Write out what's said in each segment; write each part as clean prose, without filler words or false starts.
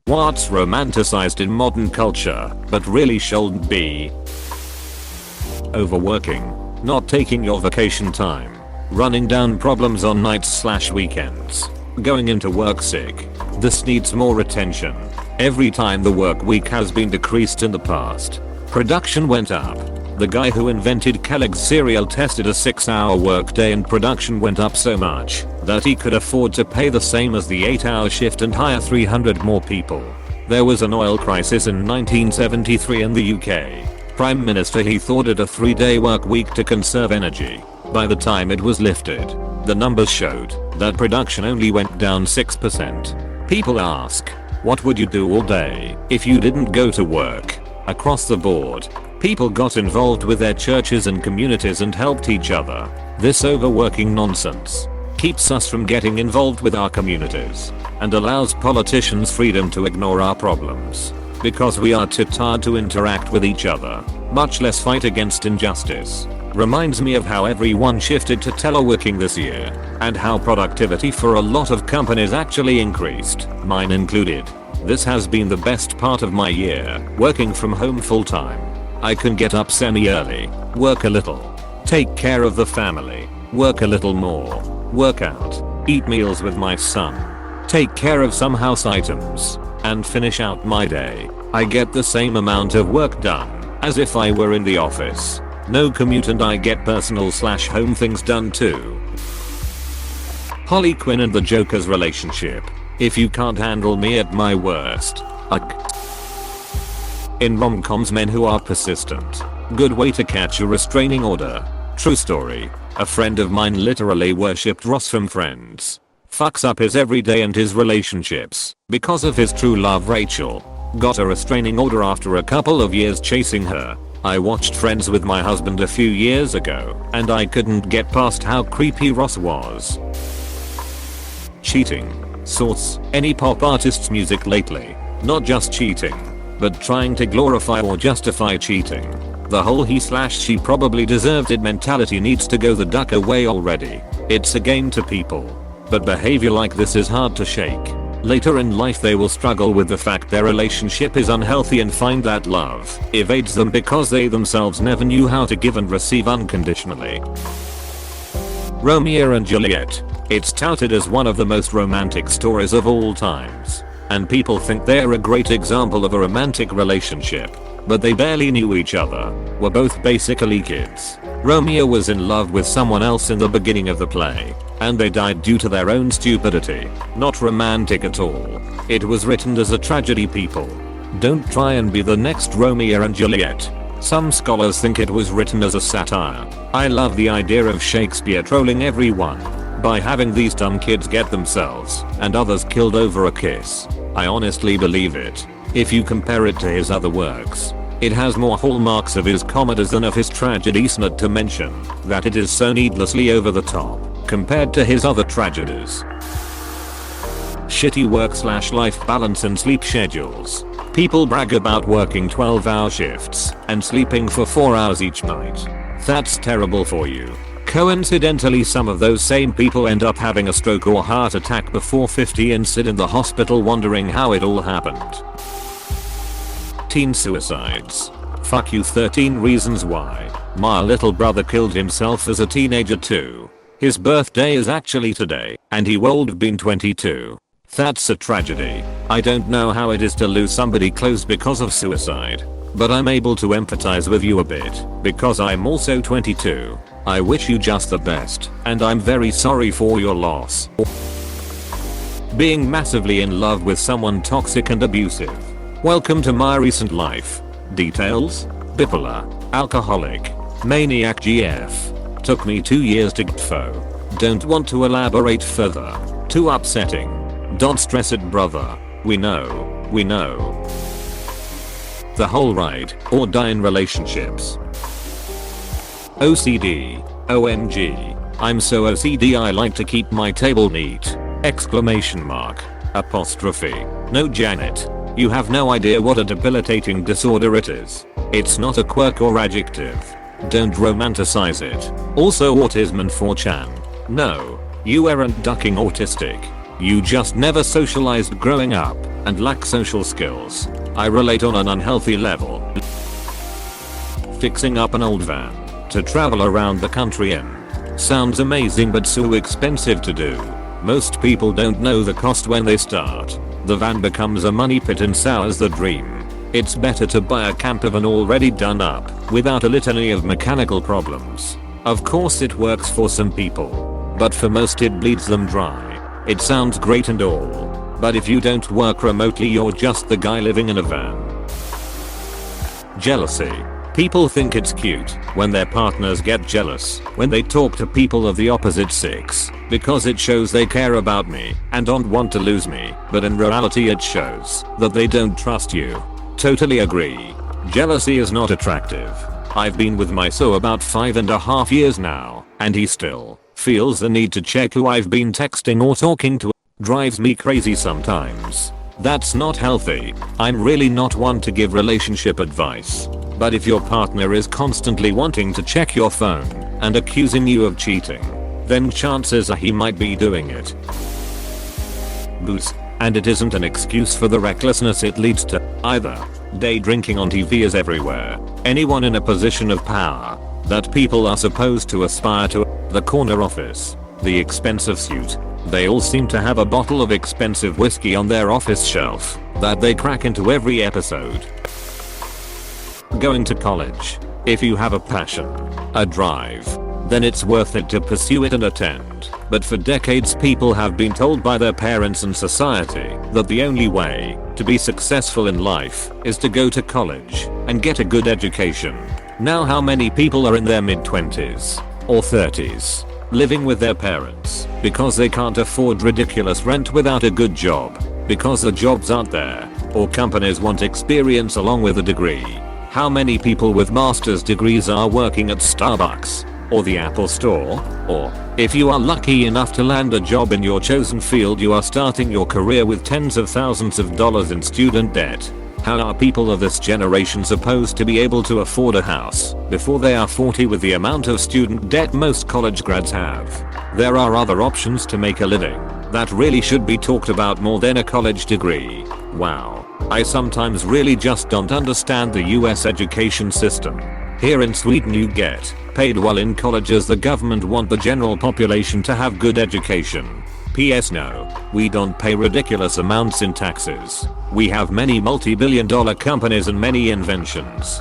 What's romanticized in modern culture, but really shouldn't be? Overworking. Not taking your vacation time. Running down problems on nights/weekends. Going into work sick. This needs more attention. Every time the work week has been decreased in the past, production went up. The guy who invented Kellogg's cereal tested a 6-hour workday and production went up so much that he could afford to pay the same as the 8-hour shift and hire 300 more people. There was an oil crisis in 1973 in the UK. Prime Minister Heath ordered a 3-day work week to conserve energy. By the time it was lifted, the numbers showed that production only went down 6%. People ask, what would you do all day if you didn't go to work? Across the board, people got involved with their churches and communities and helped each other. This overworking nonsense keeps us from getting involved with our communities and allows politicians freedom to ignore our problems because we are too tired to interact with each other, much less fight against injustice. Reminds me of how everyone shifted to teleworking this year and how productivity for a lot of companies actually increased, mine included. This has been the best part of my year, working from home full time. I can get up semi-early, work a little, take care of the family, work a little more, work out, eat meals with my son, take care of some house items, and finish out my day. I get the same amount of work done as if I were in the office. No commute and I get personal/home things done too. Harley Quinn and the Joker's relationship. If you can't handle me at my worst. In rom-coms, men who are persistent. Good way to catch a restraining order. True story. A friend of mine literally worshipped Ross from Friends. Fucks up his everyday and his relationships because of his true love, Rachel. Got a restraining order after a couple of years chasing her. I watched Friends with my husband a few years ago and I couldn't get past how creepy Ross was. Cheating. Source: any pop artist's music lately. Not just cheating, but trying to glorify or justify cheating. The whole he/she probably deserved it mentality needs to go the duck away already. It's a game to people. But behavior like this is hard to shake. Later in life they will struggle with the fact their relationship is unhealthy and find that love evades them because they themselves never knew how to give and receive unconditionally. Romeo and Juliet. It's touted as one of the most romantic stories of all times. And people think they're a great example of a romantic relationship. But they barely knew each other, were both basically kids. Romeo was in love with someone else in the beginning of the play, and they died due to their own stupidity. Not romantic at all. It was written as a tragedy, people. Don't try and be the next Romeo and Juliet. Some scholars think it was written as a satire. I love the idea of Shakespeare trolling everyone by having these dumb kids get themselves and others killed over a kiss. I honestly believe it. If you compare it to his other works, it has more hallmarks of his comedies than of his tragedies, not to mention that it is so needlessly over the top compared to his other tragedies. Shitty work/life balance and sleep schedules. People brag about working 12-hour shifts and sleeping for 4 hours each night. That's terrible for you. Coincidentally, some of those same people end up having a stroke or heart attack before 50 and sit in the hospital wondering how it all happened. Teen suicides. Fuck you. 13 reasons why my little brother killed himself as a teenager too. His birthday is actually today, and he would have been 22. That's a tragedy. I don't know how it is to lose somebody close because of suicide, but I'm able to empathize with you a bit because I'm also 22. I wish you just the best, and I'm very sorry for your loss. Being massively in love with someone toxic and abusive. Welcome to my recent life. Details: bipolar, alcoholic, maniac GF. Took me 2 years to get fo. Don't want to elaborate further. Too upsetting. Don't stress it, brother. We know. The whole ride or die in relationships. OCD. OMG. I'm so OCD I like to keep my table neat. Exclamation mark. Apostrophe. No, Janet. You have no idea what a debilitating disorder it is. It's not a quirk or adjective. Don't romanticize it. Also autism and 4chan. No. You aren't ducking autistic. You just never socialized growing up and lack social skills. I relate on an unhealthy level. Fixing up an old van to travel around the country in. Sounds amazing but so expensive to do. Most people don't know the cost when they start. The van becomes a money pit and sours the dream. It's better to buy a camper van already done up, without a litany of mechanical problems. Of course it works for some people, but for most it bleeds them dry. It sounds great and all, but if you don't work remotely you're just the guy living in a van. Jealousy. People think it's cute when their partners get jealous when they talk to people of the opposite sex, because it shows they care about me and don't want to lose me, but in reality it shows that they don't trust you. Totally agree. Jealousy is not attractive. I've been with my so about 5.5 years now, and he still feels the need to check who I've been texting or talking to. Drives me crazy sometimes. That's not healthy. I'm really not one to give relationship advice. But if your partner is constantly wanting to check your phone and accusing you of cheating, then chances are he might be doing it. Booze. And it isn't an excuse for the recklessness it leads to, either. Day drinking on TV is everywhere. Anyone in a position of power that people are supposed to aspire to. The corner office. The expensive suit. They all seem to have a bottle of expensive whiskey on their office shelf that they crack into every episode. Going to college. If you have a passion, a drive, then it's worth it to pursue it and attend. But for decades people have been told by their parents and society that the only way to be successful in life is to go to college and get a good education. Now how many people are in their mid-20s or 30s living with their parents because they can't afford ridiculous rent without a good job, because the jobs aren't there, or companies want experience along with a degree? How many people with master's degrees are working at Starbucks or the Apple Store? Or, if you are lucky enough to land a job in your chosen field, you are starting your career with tens of thousands of dollars in student debt. How are people of this generation supposed to be able to afford a house before they are 40 with the amount of student debt most college grads have? There are other options to make a living that really should be talked about more than a college degree. Wow. I sometimes really just don't understand the US education system. Here in Sweden you get paid well in colleges. The government want the general population to have good education. PS no, we don't pay ridiculous amounts in taxes. We have many multi-billion-dollar companies and many inventions.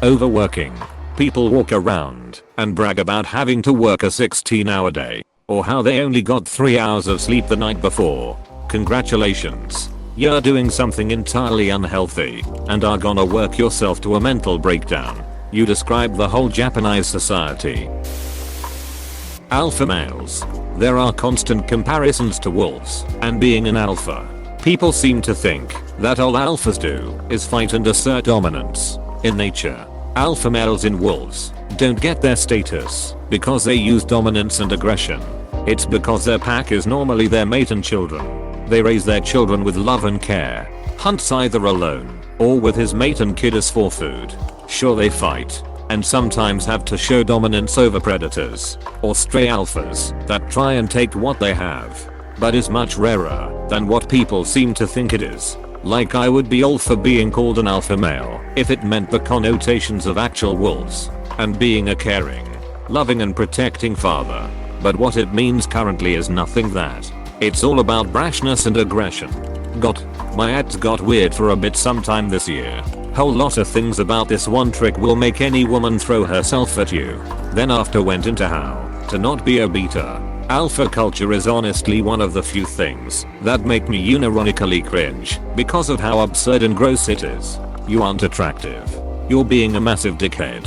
Overworking. People walk around and brag about having to work a 16-hour day, or how they only got 3 hours of sleep the night before. Congratulations. You're doing something entirely unhealthy and are gonna work yourself to a mental breakdown. You describe the whole Japanese society. Alpha males. There are constant comparisons to wolves and being an alpha. People seem to think that all alphas do is fight and assert dominance. In nature, alpha males in wolves don't get their status because they use dominance and aggression. It's because their pack is normally their mate and children. They raise their children with love and care, hunts either alone or with his mate and kid as for food. Sure, they fight and sometimes have to show dominance over predators or stray alphas that try and take what they have, but is much rarer than what people seem to think it is. Like, I would be all for being called an alpha male if it meant the connotations of actual wolves and being a caring, loving and protecting father, but what it means currently is nothing that. It's all about brashness and aggression. My ads got weird for a bit sometime this year. Whole lot of things about this one trick will make any woman throw herself at you. Then after went into how to not be a beta. Alpha culture is honestly one of the few things that make me unironically cringe because of how absurd and gross it is. You aren't attractive. You're being a massive dickhead.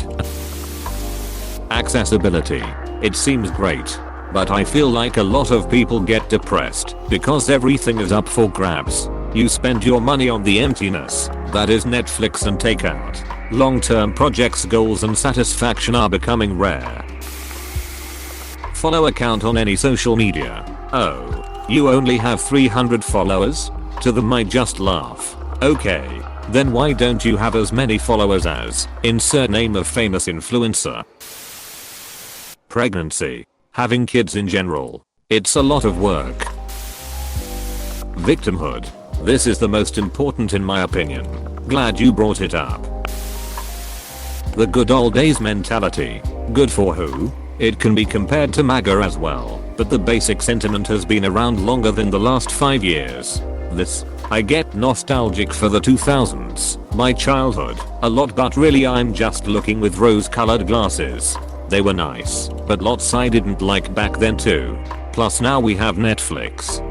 Accessibility. It seems great, but I feel like a lot of people get depressed because everything is up for grabs. You spend your money on the emptiness that is Netflix and takeout. Long-term projects, goals and satisfaction are becoming rare. Follow account on any social media. Oh, you only have 300 followers? To them I just laugh. Okay, then why don't you have as many followers as insert name of famous influencer? Pregnancy. Having kids in general It's a lot of work. Victimhood. This is the most important in my opinion. Glad you brought it up. The good old days mentality. Good for who? It can be compared to MAGA as well, but the basic sentiment has been around longer than the last 5 years. I get nostalgic for the 2000s, my childhood, a lot, but really I'm just looking with rose-colored glasses. They were nice, but lots I didn't like back then too. Plus now we have Netflix.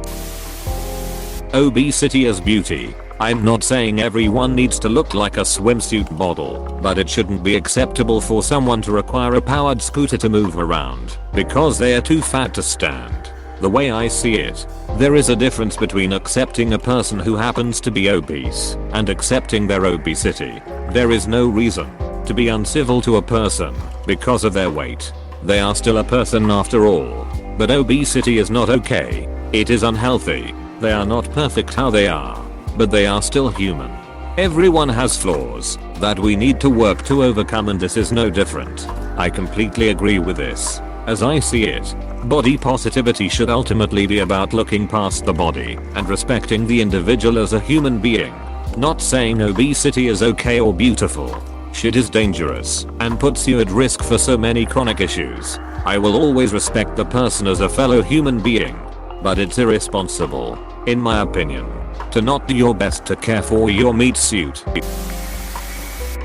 Obesity as beauty. I'm not saying everyone needs to look like a swimsuit model, but it shouldn't be acceptable for someone to require a powered scooter to move around because they are too fat to stand. The way I see it, there is a difference between accepting a person who happens to be obese and accepting their obesity. There is no reason to be uncivil to a person because of their weight. They are still a person after all. But obesity is not okay. It is unhealthy. They are not perfect how they are, but they are still human. Everyone has flaws that we need to work to overcome, and this is no different. I completely agree with this. As I see it, body positivity should ultimately be about looking past the body and respecting the individual as a human being. Not saying obesity is okay or beautiful. Shit is dangerous and puts you at risk for so many chronic issues. I will always respect the person as a fellow human being, but it's irresponsible, in my opinion, to not do your best to care for your meat suit.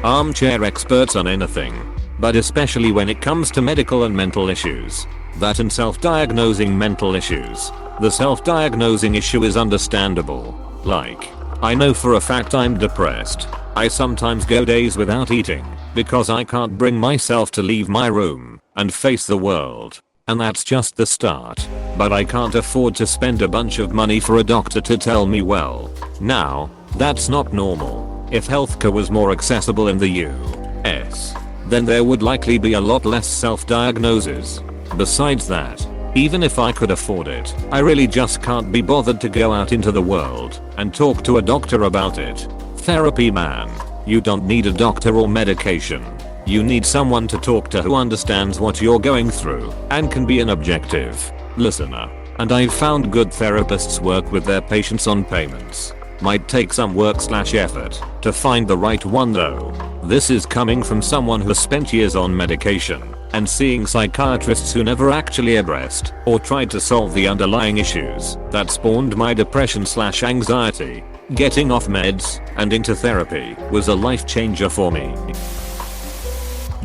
Armchair experts on anything, but especially when it comes to medical and mental issues. That and self-diagnosing mental issues. The self-diagnosing issue is understandable. Like, I know for a fact I'm depressed. I sometimes go days without eating because I can't bring myself to leave my room and face the world. And that's just the start. But I can't afford to spend a bunch of money for a doctor to tell me, well, now, that's not normal. If healthcare was more accessible in the US, then there would likely be a lot less self-diagnoses. Besides that, even if I could afford it, I really just can't be bothered to go out into the world and talk to a doctor about it. Therapy, man. You don't need a doctor or medication. You need someone to talk to who understands what you're going through and can be an objective listener. And I've found good therapists work with their patients on payments. Might take some work/effort to find the right one though. This is coming from someone who spent years on medication and seeing psychiatrists who never actually addressed or tried to solve the underlying issues that spawned my depression/anxiety. Getting off meds and into therapy was a life changer for me.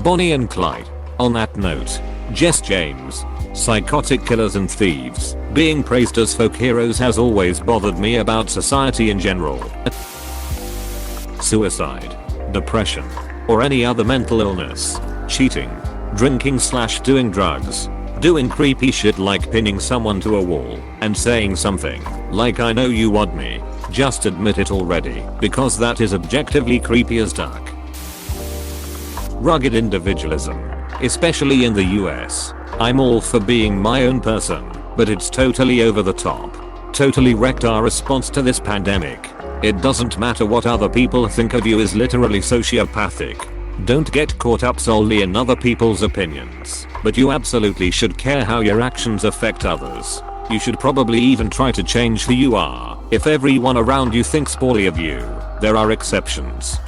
Bonnie and Clyde. On that note, Jess James. Psychotic killers and thieves. Being praised as folk heroes has always bothered me about society in general. Suicide, depression, or any other mental illness. Cheating, drinking/doing drugs. Doing creepy shit like pinning someone to a wall and saying something like, I know you want me. Just admit it already, because that is objectively creepy as duck. Rugged individualism, especially in the US. I'm all for being my own person, but it's totally over the top. Totally wrecked our response to this pandemic. It doesn't matter what other people think of you is literally sociopathic. Don't get caught up solely in other people's opinions, but you absolutely should care how your actions affect others. You should probably even try to change who you are. If everyone around you thinks poorly of you, there are exceptions.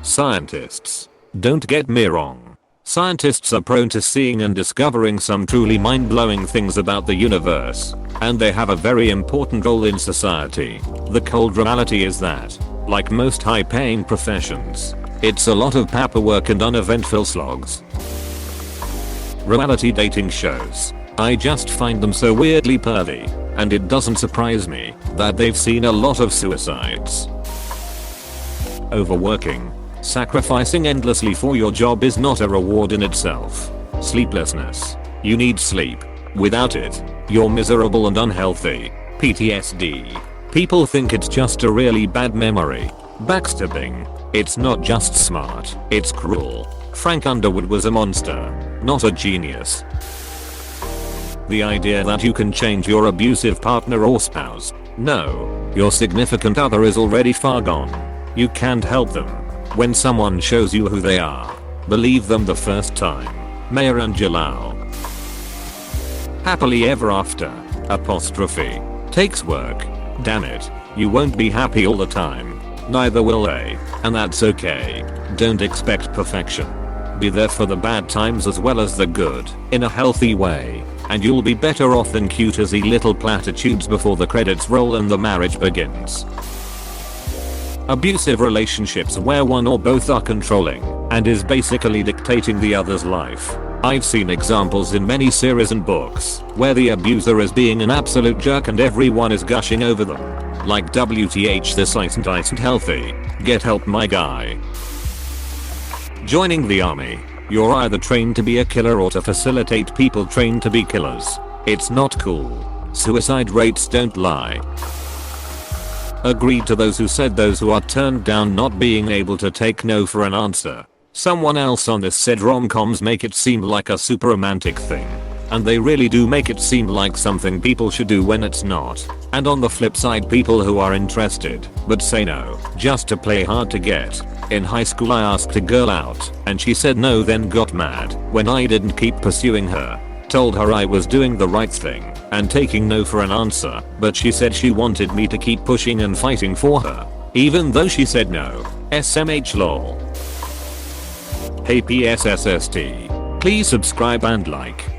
Scientists. Don't get me wrong. Scientists are prone to seeing and discovering some truly mind-blowing things about the universe, and they have a very important role in society. The cold reality is that, like most high-paying professions, it's a lot of paperwork and uneventful slogs. Reality dating shows. I just find them so weirdly pervy, and it doesn't surprise me that they've seen a lot of suicides. Overworking. Sacrificing endlessly for your job is not a reward in itself. Sleeplessness. You need sleep. Without it, you're miserable and unhealthy. PTSD. People think it's just a really bad memory. Backstabbing. It's not just smart, it's cruel. Frank Underwood was a monster, not a genius. The idea that you can change your abusive partner or spouse. No, your significant other is already far gone. You can't help them. When someone shows you who they are, believe them the first time. Maya Angelou. Happily ever after. Apostrophe. Takes work. Damn it. You won't be happy all the time. Neither will they. And that's okay. Don't expect perfection. Be there for the bad times as well as the good, in a healthy way. And you'll be better off than cutesy little platitudes before the credits roll and the marriage begins. Abusive relationships where one or both are controlling and is basically dictating the other's life. I've seen examples in many series and books where the abuser is being an absolute jerk and everyone is gushing over them. Like WTH, this isn't healthy. Get help, my guy. Joining the army. You're either trained to be a killer or to facilitate people trained to be killers. It's not cool. Suicide rates don't lie. Agreed to those who said those who are turned down not being able to take no for an answer. Someone else on this said rom-coms make it seem like a super romantic thing. And they really do make it seem like something people should do when it's not. And on the flip side, people who are interested but say no just to play hard to get. In high school I asked a girl out and she said no, then got mad when I didn't keep pursuing her. Told her I was doing the right thing and taking no for an answer, but she said she wanted me to keep pushing and fighting for her even though she said no. SMH lol. Hey PSSST. Please subscribe and like.